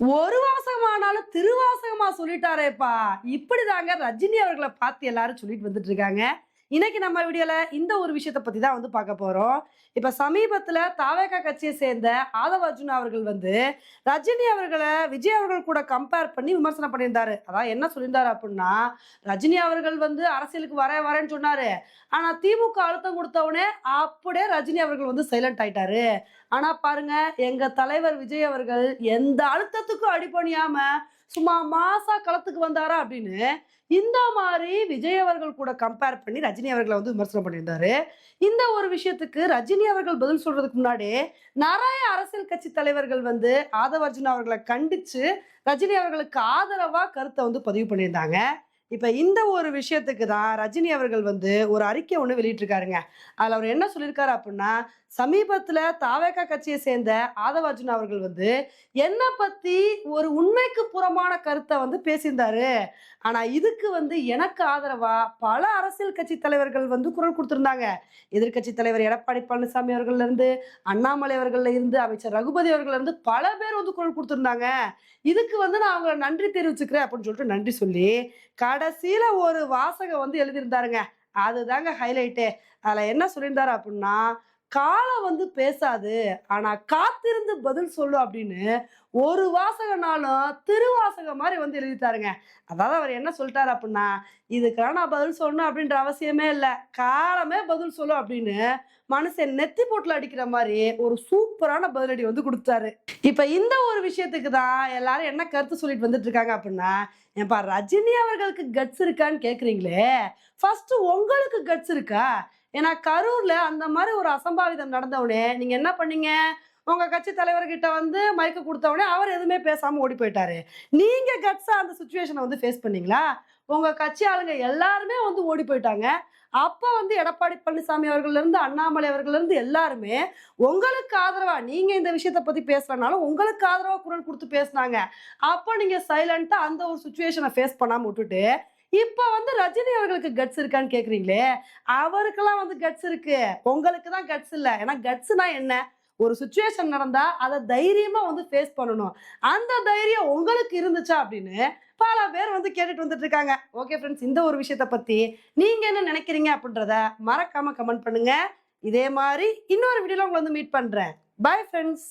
ஒரு வாசகமானாலும் திருவாசகமா சொல்லிட்டாரேப்பா! இப்படிதாங்க ரஜினி அவர்கள பார்த்து எல்லாரும் சொல்லிட்டு வந்துட்டு இருக்காங்க. இன்னைக்கு நம்ம வீடியோல இந்த ஒரு விஷயத்த பத்தி தான் வந்து பார்க்க போறோம். இப்ப சமீபத்துல தாவேகா கட்சிய சேர்ந்த ஆதவ அர்ஜுனா அவர்கள் வந்து, ரஜினி அவர்கள விஜய் அவர்கள் கூட கம்பேர் பண்ணி விமர்சனம் பண்ணியிருந்தாரு. அதான் என்ன சொல்லியிருந்தாரு அப்புட்ன்னா, ரஜினி அவர்கள் வந்து அரசியலுக்கு வரேன் வரேன்னு சொன்னாரு. ஆனா திமுக அழுத்தம் குடுத்த உடனே அப்படியே ரஜினி அவர்கள் வந்து சைலண்ட் ஆயிட்டாரு. ஆனா பாருங்க, எங்க தலைவர் விஜய் அவர்கள் எந்த அழுத்தத்துக்கும் அடிபணியாம, சும்மா மாசா களத்துக்கு வந்தாரா அப்படின்னு, இந்த மாரி விஜய் அவர்கள் கூட கம்பேர் பண்ணி ரஜினி அவர்கள வந்து விமர்சனம் பண்ணியிருந்தாரு. இந்த ஒரு விஷயத்துக்கு ரஜினி அவர்கள் பதில் சொல்றதுக்கு முன்னாடி, நெறைய அரசியல் கட்சி தலைவர்கள் வந்து ஆதவ அர்ஜுனா அவர்கள கண்டிச்சு, ரஜினி அவர்களுக்கு ஆதரவா கருத்த வந்து பதிவு பண்ணியிருந்தாங்க. இப்ப இந்த ஒரு விஷயத்துக்கு தான் ரஜினி அவர்கள் வந்து ஒரு அறிக்கை ஒண்ணு வெளியிட்டிருக்காருங்க. அதுல அவர் என்ன சொல்லியிருக்காரு அப்புட்ன்னா, சமீபத்துல தாவேகா கட்சிய சேர்ந்த ஆதவ அர்ஜுனா அவர்கள் வந்து, என்ன பத்தி ஒரு உண்மைக்கு புறம்பான கருத்த வந்து பேசியிருந்தாரு. ஆனா இதுக்கு வந்து எனக்கு ஆதரவா பல அரசியல் கட்சி தலைவர்கள் வந்து குரல் குடுத்திருந்தாங்க. எதிர்க்கட்சி தலைவர் எடப்பாடி பழனிசாமி அவர்கள்ல இருந்து, அண்ணாமலை அவர்கள்ல இருந்து, அமைச்சர் ரகுபதி அவர்கள்ல இருந்து பல பேர் வந்து குரல் குடுத்திருந்தாங்க. இதுக்கு வந்து நான் அவங்கள நன்றி தெரிவிச்சுக்கிறேன் அப்படின்னு சொல்லிட்டு நன்றி சொல்லி, கடைசியில ஒரு வாசகம் வந்து எழுதியிருந்தாருங்க. அதுதாங்க ஹைலைட்டே. அதுல என்ன சொல்லியிருந்தாரு அப்புட்ன்னா, "காலம் வந்து பேசாது. ஆனா காத்திருந்து பதில் சொல்லும்" அப்படின்னு ஒரு வாசகம்னாலும் திருவாசகம் மாரி வந்து எழுதிட்டாருங்க. அதாவது அவர் என்ன சொல்ட்டாரு அப்புட்ன்னா, "இதுக்கெல்லாம் நான் பதில் சொல்லணும் அப்படின்ற அவசியமே இல்ல. காலமே பதில் சொல்லும்" அப்படின்னு மனுஷன் நெத்தி போட்டுல அடிக்கிற மாரி ஒரு சூப்பரான பதிலடி வந்து குடுத்தாரு. இப்ப இந்த ஒரு விஷயத்துக்கு தான் எல்லாரும் என்ன கருத்து சொல்லிட்டு வந்துட்டு இருக்காங்க அப்புட்ன்னா, "ஏன்பா ரஜினி அவர்களுக்கு கட்ஸ் இருக்கான்னு கேட்கிறீங்களே, ஃபர்ஸ்ட் உங்களுக்கு கட்ஸ் இருக்கா? ஏன்னா கரூர்ல அந்த மாரி ஒரு அசம்பாவிதம் நடந்த உடனே நீங்க என்ன பண்ணீங்க? உங்க கட்சி தலைவர்கிட்ட வந்து மைக்க குடுத்த உடனே அவர் எதுவுமே பேசாம ஓடி போயிட்டாரு. நீங்க கட்ஸா அந்த சிச்சுவேஷன வந்து ஃபேஸ் பண்ணீங்களா? உங்க கட்சி ஆளுங்க எல்லாருமே வந்து ஓடி போயிட்டாங்க. அப்ப வந்து எடப்பாடி பழனிசாமி அவர்கள்ல இருந்து, அண்ணாமலை அவர்கள்ல இருந்து எல்லாருமே உங்களுக்கு ஆதரவா நீங்க இந்த விஷயத்த பத்தி பேசலனாலும் உங்களுக்கு ஆதரவா குரல் குடுத்து பேசுனாங்க. அப்ப நீங்க சைலன்ட்டா அந்த ஒரு சிச்சுவேஷன ஃபேஸ் பண்ணாம உட்டுட்டு, இப்ப வந்து ரஜினி அவர்களுக்கு கட்ஸ் இருக்கான்னு கேட்கிறீங்களே, அவருக்கெல்லாம் வந்து கட்ஸ் இருக்கு. உங்களுக்கு தான் கட்ஸ் இல்ல. ஏன்னா கட்ஸ்னா என்ன? ஒரு சிச்சுவேஷன் நடந்தா அத தைரியமா வந்து ஃபேஸ் பண்ணணும். அந்த தைரியம் உங்களுக்கு இருந்துச்சா? அப்படின்னு பல பேர் வந்து கேட்டுட்டு வந்துட்டு இருக்காங்க. ஓகே ஃபிரெண்ட்ஸ், இந்த ஒரு விஷயத்த பத்தி நீங்க என்ன நினைக்கிறீங்க? அப்படின்றத மறக்காம கமெண்ட் பண்ணுங்க. இதே மாரி இன்னொரு வீடியோல உங்கள வந்து மீட் பண்றேன். பாய் ஃபிரெண்ட்ஸ்.